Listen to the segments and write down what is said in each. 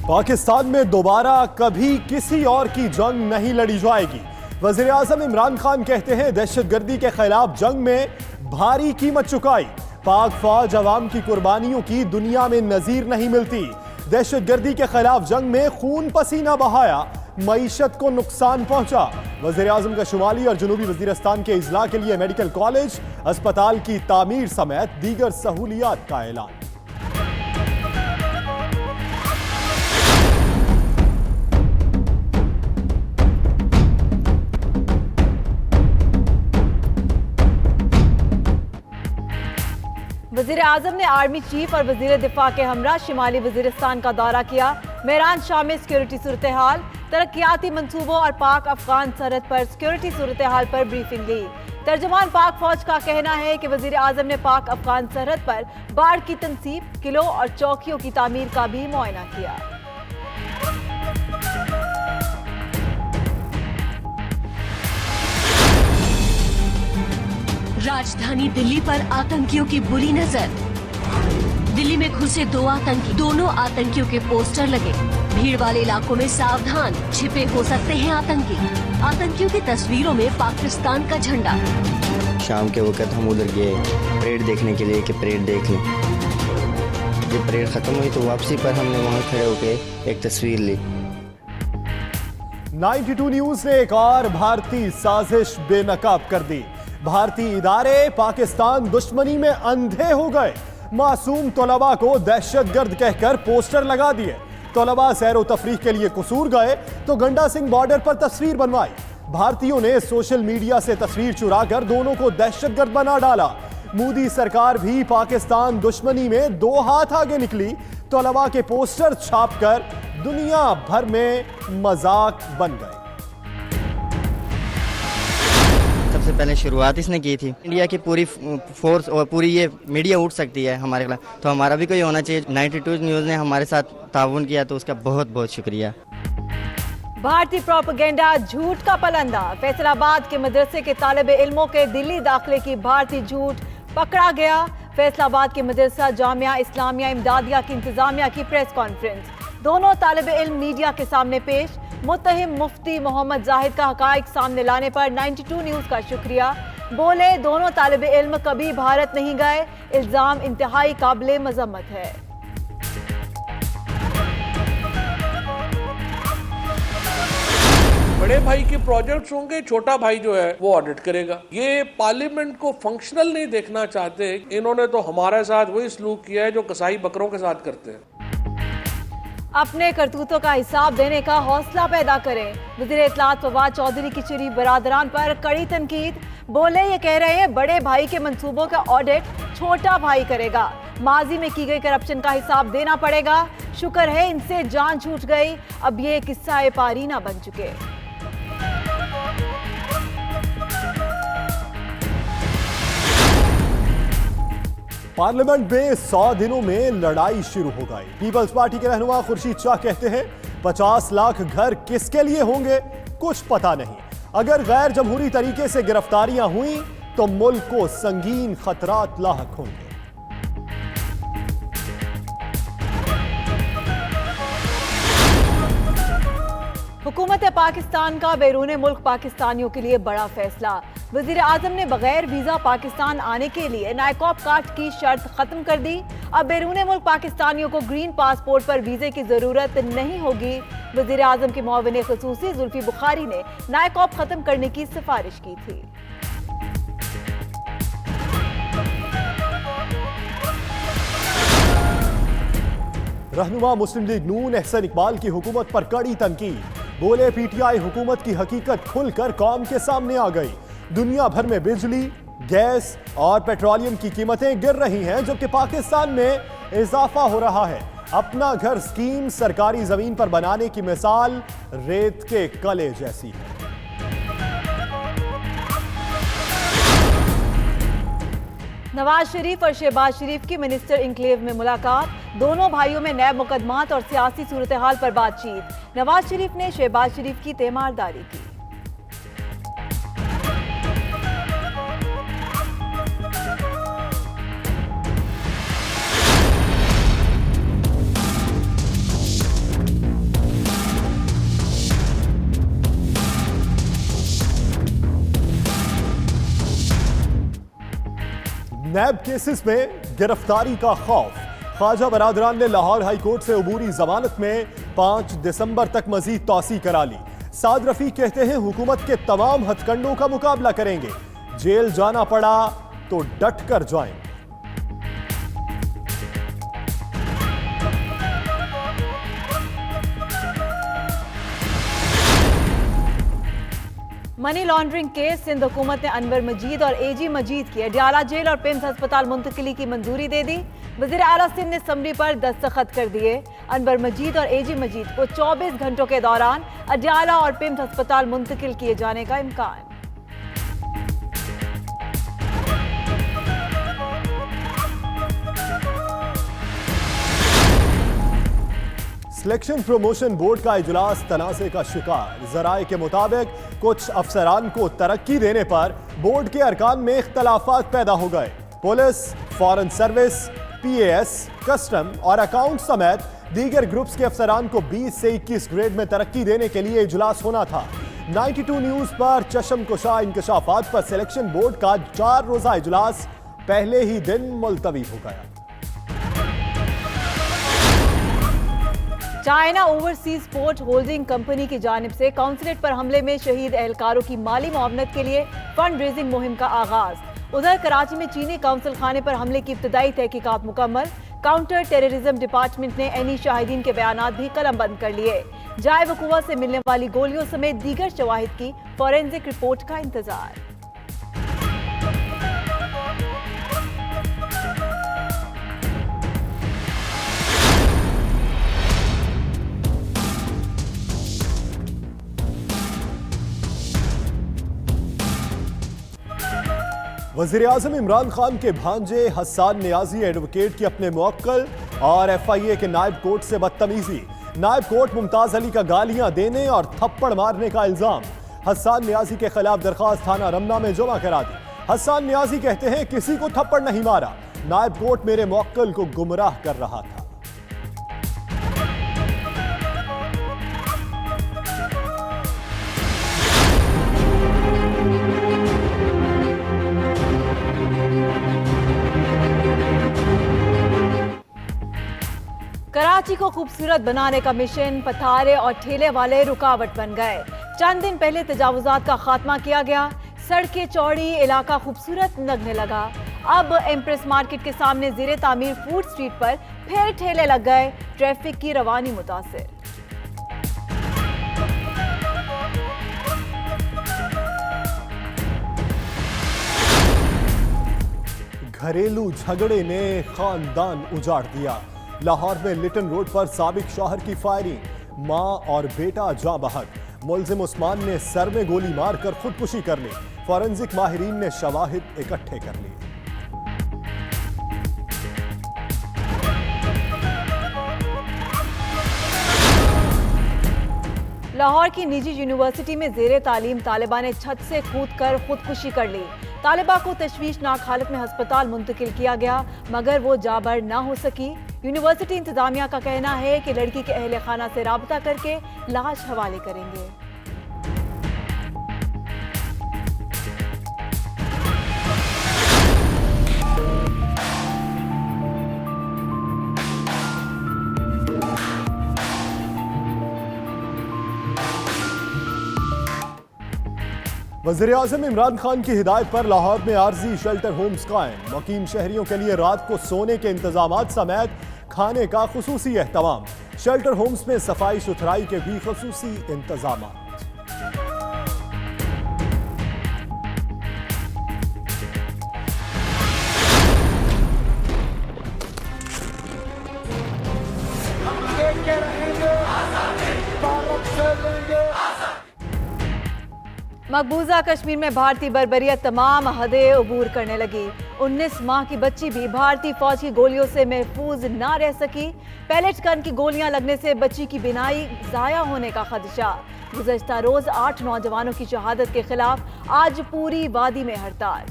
पाकिस्तान में दोबारा कभी किसी और की जंग नहीं लड़ी जाएगी। वजीर आजम इमरान खान कहते हैं दहशतगर्दी के खिलाफ जंग में भारी कीमत चुकाई। पाक फौज अवाम की कुर्बानियों की दुनिया में नजीर नहीं मिलती। दहशतगर्दी के खिलाफ जंग में खून पसीना बहाया, मईशत को नुकसान पहुंचा। वजीर आजम का शुमाली और जनूबी वजीरिस्तान के इजला के लिए मेडिकल कॉलेज अस्पताल की तामीर समेत दीगर सहूलियात का ऐलान। वजीर आजम ने आर्मी चीफ और वजीर दिफा के हमरा शिमाली वजीरिस्तान का दौरा किया। मेरान शाह में सिक्योरिटी सूरत हाल, तरक्याती मंसूबों और पाक अफगान सरहद पर सिक्योरिटी सूरत हाल पर ब्रीफिंग ली। तर्जुमान पाक फौज का कहना है कि वजीर आजम ने पाक अफगान सरहद पर बाढ़ की तनसीब, किलों और चौकियों की तामीर का भी मुआयना किया। राजधानी दिल्ली पर आतंकियों की बुरी नजर। दिल्ली में घुसे 2 आतंकी, दोनों आतंकियों के पोस्टर लगे। भीड़ वाले इलाकों में सावधान, छिपे हो सकते हैं आतंकी। आतंकियों की तस्वीरों में पाकिस्तान का झंडा। शाम के वक्त हम उधर गए परेड देखने के लिए कि परेड देख लें। जब परेड खत्म हुई तो वापसी पर हमने वहाँ खड़े होकर एक तस्वीर ली। 92 न्यूज ने एक और भारतीय साजिश बेनकाब कर दी। भारतीय इदारे पाकिस्तान दुश्मनी में अंधे हो गए। मासूम तलबा को दहशतगर्द कहकर पोस्टर लगा दिए। तलबा सैर व तफरीह के लिए कसूर गए तो गंडा सिंह बॉर्डर पर तस्वीर बनवाई। भारतीयों ने सोशल मीडिया से तस्वीर चुराकर दोनों को दहशतगर्द बना डाला। मोदी सरकार भी पाकिस्तान दुश्मनी में 2 हाथ आगे निकली। तलबा के पोस्टर छापकर दुनिया भर में मजाक बन गए। सबसे पहले शुरुआत इसने की थी। इंडिया की पूरी फोर्स और पूरी ये मीडिया उठ सकती है हमारे खिलाफ, तो हमारा भी कोई होना चाहिए। 92 न्यूज़ ने हमारे साथ ताउन किया तो उसका बहुत बहुत शुक्रिया। भारतीय प्रोपेगेंडा झूठ का पलंदा। फैसलाबाद के मदरसे के तालिब इल्मों के दिल्ली दाखिले की भारतीय झूठ पकड़ा गया। फैसलाबाद के मदरसा जामिया इस्लामिया इमदादिया की इंतजामिया की प्रेस कॉन्फ्रेंस। दोनों तालिब इल्म मीडिया के सामने पेश। मुत्तहिम मुफ्ती मोहम्मद जाहिद का हकाइक सामने लाने पर 92 न्यूज़ का शुक्रिया। बोले दोनों तालिब इल्म कभी भारत नहीं गए। इल्जाम इंतहाई काबिले मजम्मत है। बड़े भाई के प्रोजेक्ट्स होंगे, छोटा भाई जो है वो ऑडिट करेगा। ये पार्लियामेंट को फंक्शनल नहीं देखना चाहते। इन्होंने तो हमारे साथ वही सलूक किया है जो कसाई बकरों के साथ करते हैं। अपने करतूतों का हिसाब देने का हौसला पैदा करें। वज़ीर इत्तलात फवाद चौधरी की शरीफ बरादरान पर कड़ी तनकीद। बोले ये कह रहे हैं बड़े भाई के मंसूबों का ऑडिट छोटा भाई करेगा। माजी में की गई करप्शन का हिसाब देना पड़ेगा। शुक्र है इनसे जान छूट गई, अब ये किस्सा पारी ना बन चुके। पार्लियामेंट में 100 दिनों में लड़ाई शुरू हो गई। पीपल्स पार्टी के रहनुमा खुर्शीद शाह कहते हैं 50 लाख घर किसके लिए होंगे कुछ पता नहीं। अगर गैर जमहूरी तरीके से गिरफ्तारियां हुई तो मुल्क को संगीन खतरात लाहक होंगे। हुकूमत पाकिस्तान का बैरून मुल्क पाकिस्तानियों के लिए बड़ा फैसला। वजीर आजम ने बगैर वीजा पाकिस्तान आने के लिए नायकॉब कार्ड की शर्त खत्म कर दी। अब बैरून मुल्क पाकिस्तानियों को ग्रीन पासपोर्ट पर वीजे की जरूरत नहीं होगी। वजीर आजम के मुआविन खसूसी जुल्फी बुखारी ने नायकॉब खत्म करने की सिफारिश की थी। रहनुमा मुस्लिम लीग नून एहसन इकबाल की हुकूमत पर कड़ी तनकीद। बोले पीटीआई हुकूमत की हकीकत खुलकर कौम के सामने आ गई। दुनिया भर में बिजली, गैस और पेट्रोलियम की कीमतें गिर रही हैं, जबकि पाकिस्तान में इजाफा हो रहा है। अपना घर स्कीम सरकारी जमीन पर बनाने की मिसाल रेत के कले जैसी है। नवाज शरीफ और शहबाज शरीफ की मिनिस्टर इंक्लेव में मुलाकात। दोनों भाइयों में नए मुकदमात और सियासी सूरत हाल पर बातचीत। नवाज शरीफ ने शहबाज शरीफ की तीमारदारी की। नैब केसेस में गिरफ्तारी का खौफ। ख्वाजा बरादरान ने लाहौर हाई कोर्ट से अबूरी जमानत में 5 दिसंबर तक मजीद तौसी करा ली। साद रफीक कहते हैं हुकूमत के तमाम हथकंडों का मुकाबला करेंगे, जेल जाना पड़ा तो डट कर जाएंगे। मनी लॉन्ड्रिंग केस सिंध हुकूमत ने अनवर मजीद और एजी मजीद की अडियाला जेल और पिम्स अस्पताल मुंतकिली की मंजूरी दे दी। वजीर आला सिंध ने समरी पर दस्तखत कर दिए। अनवर मजीद और एजी मजीद को 24 घंटों के दौरान अडियाला और पिम्स अस्पताल मुंतकिल किए जाने का इम्कान। सिलेक्शन प्रमोशन बोर्ड का इजलास तनाज़े का शिकार। जराए के मुताबिक कुछ अफसरान को तरक्की देने पर बोर्ड के अरकान में इख्तलाफात पैदा हो गए। Police, foreign service, PAS, custom और अकाउंट समेत दीगर ग्रुप्स के अफसरान को 20 से 21 ग्रेड में तरक्की देने के लिए इजलास होना था। 92 न्यूज पर चशमकुशा इंकशाफात पर सिलेक्शन बोर्ड का 4 रोजा इजलास पहले ही दिन मुलतवी हो गया। China overseas port holding company की जानिब से काउंसलेट पर हमले में शहीद एहलकारों की माली मुआवनत के लिए फंड रेजिंग मुहिम का आगाज। उधर कराची में चीनी काउंसिल खाने पर हमले की इब्तदाई तहकीकात मुकम्मल। काउंटर टेररिज्म डिपार्टमेंट ने एनी शाहिदीन के बयानात भी कलमबंद कर लिए। जाए वकुआ से मिलने वाली गोलियों समेत दीगर शवाहिद की फॉरेंसिक रिपोर्ट का इंतजार। वज़ीर-ए-आज़म इमरान खान के भांजे हसन नियाजी एडवोकेट की अपने मुवक्किल और FIA के नायब कोर्ट से बदतमीजी। नायब कोर्ट मुमताज अली का गालियां देने और थप्पड़ मारने का इल्जाम। हसन नियाजी के खिलाफ दरखास्त थाना रमना में जमा करा दी। हसन नियाजी कहते हैं किसी को थप्पड़ नहीं मारा, नायब कोर्ट मेरे मुवक्किल को गुमराह कर रहा था। कराची को खूबसूरत बनाने का मिशन, पथारे और ठेले वाले रुकावट बन गए। चंद दिन पहले तजावुजात का खात्मा किया गया, सड़कें चौड़ी, इलाका खूबसूरत लगने लगा। अब एम्प्रेस मार्केट के सामने ज़ेरे तामीर फूड स्ट्रीट पर फिर ठेले लग गए, ट्रैफिक की रवानी मुतासिर। घरेलू झगड़े ने खानदान उजाड़ दिया। लाहौर में लिटन रोड पर साबिक शौहर की फायरिंग, मां और बेटा जाँ बहक। मुलजिम उस्मान ने सर में गोली मारकर खुदकुशी कर ली। फॉरेंसिक माहिरीन ने शवाहिद इकट्ठे कर लिए। लाहौर की निजी यूनिवर्सिटी में जेरे तालीम तालिबा ने छत से कूदकर खुदकुशी कर ली। तालिबा को तशवीशनाक हालत में अस्पताल मुंतकिल किया गया, मगर वो जाबर ना हो सकी। यूनिवर्सिटी इंतजामिया का कहना है कि लड़की के अहले खाना से राबता करके लाश हवाले करेंगे। वज़ीर-ए-आज़म इमरान खान की हिदायत पर लाहौर में आर्जी शेल्टर होम्स कायम। मुकीम शहरियों के लिए रात को सोने के इंतजामात समेत खाने का खुसूसी एहतमाम। शेल्टर होम्स में सफाई सुथराई के भी खुसूसी इंतजामात। मकबूजा कश्मीर में भारतीय बर्बरियत तमाम हदें अबूर करने लगी। 19 माह की बच्ची भी भारतीय फौज की गोलियों से महफूज ना रह सकी। पैलेट गन की गोलियां लगने से बच्ची की बिनाई जाया होने का खदशा। गुज़श्ता रोज 8 नौजवानों की शहादत के खिलाफ आज पूरी वादी में हड़ताल।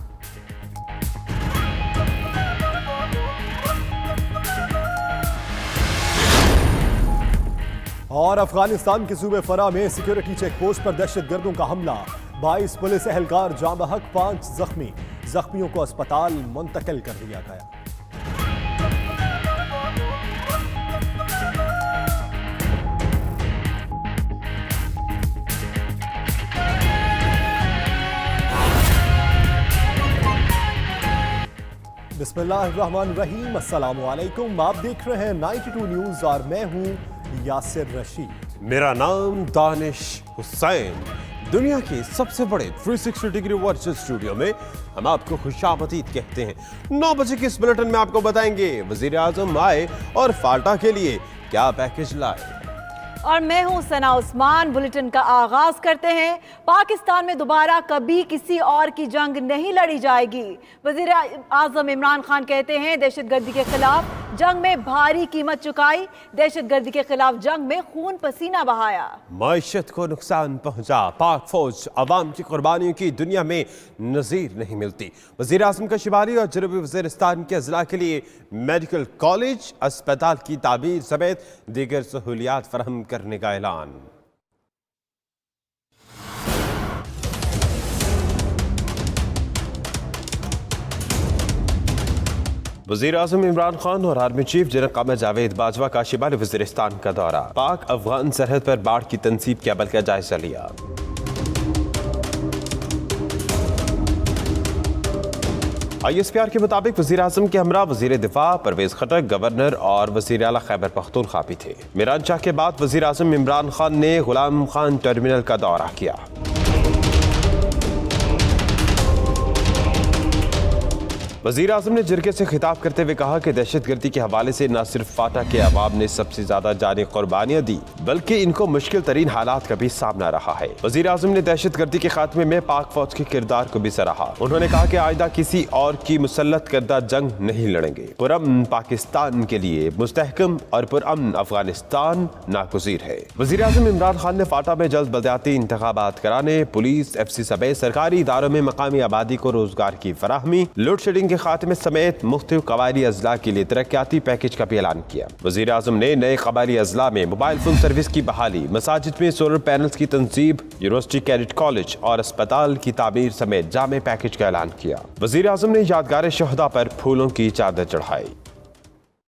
और अफगानिस्तान के सूबे फरा में सिक्योरिटी चेक पोस्ट पर दहशतगर्दों का हमला, 22 पुलिस एहलकार जाँ बहक, 5 जख्मी। जख्मियों को अस्पताल मुंतकिल कर दिया गया। बिस्मिल्लाहिर्रहमानिर्रहीम, अस्सलाम वालेकुम। आप देख रहे हैं 92 न्यूज और मैं हूं यासिर रशीद। मेरा नाम दानिश हुसैन। दुनिया के सबसे बड़े 360 डिग्री वर्चुअल स्टूडियो में हम आपको खुशामदीद कहते हैं। 9 बजे के इस बुलेटिन में आपको बताएंगे वजीर आजम आए और फाल्टा के लिए क्या पैकेज लाए। और मैं हूं सना उस्मान। बुलेटिन का आगाज करते हैं। पाकिस्तान में दोबारा कभी किसी और की जंग नहीं लड़ी जाएगी। वजीर आजम इमरान खान कहते हैं दहशतगर्दी के खिलाफ जंग में भारी कीमत चुकाई, दहशतगर्दी के खिलाफ जंग में खून पसीना बहाया। मईशत को नुकसान पहुंचा, पाक फौज अवाम की कुर्बानियों की दुनिया में नजीर नहीं मिलती। वजीर आजम का शिमाली और जनूबी वजीरिस्तान के अजला के लिए मेडिकल कॉलेज अस्पताल की तामीर समेत दीगर सहूलियात फराहम करने का ऐलान। वजीर आजम इमरान खान और आर्मी चीफ जनरल कामर जावेद बाजवा का शिमाली वजीरिस्तान का दौरा। पाक अफगान सरहद पर बाढ़ की तनसीब के अमल का जायजा लिया। ISPR के मुताबिक वजीर आजम के हमरा वजीर दिफा परवेज खटक, गवर्नर और वजीर आला खैबर पख्तूनख्वा भी थे। मीरानशाह के बाद वजीर आजम इमरान खान ने गुलाम खान टर्मिनल का दौरा किया। वजीर आजम ने जिरगे से खिताब करते हुए कहा कि दहशतगर्दी के हवाले से न सिर्फ फाटा के अवाम ने सबसे ज्यादा जानी कुर्बानियां दी, बल्कि इनको मुश्किल तरीन हालात का भी सामना रहा है। वजीर आजम ने दहशतगर्दी के खात्मे में पाक फौज के किरदार को भी सराहा। उन्होंने कहा कि आइंदा किसी और की मुसल्लत करदा जंग नहीं लड़ेंगे। पुरअमन पाकिस्तान के लिए मुस्तहकम और पुरअमन अफगानिस्तान नागुज़ीर है। वजीर आजम इमरान खान ने फाटा में जल्द बलदियाती इंतखाबात कराने, पुलिस, FC समेत सरकारी इदारों में मकामी आबादी को रोजगार की फराहमी, लोड शेडिंग खात्मे समेत मुख्तलिफ कबायली अजला के लिए तरक्याती पैकेज का भी ऐलान किया। वजीर आजम ने नए कबायली अजला में मोबाइल फोन सर्विस की बहाली, मसाजिद में सोलर पैनल्स की तंसीब, यूनिवर्सिटी कैडेट कॉलेज और अस्पताल की तामीर समेत जामे पैकेज का ऐलान किया। वजीर आजम ने यादगार शहदा पर फूलों की चादर चढ़ाई।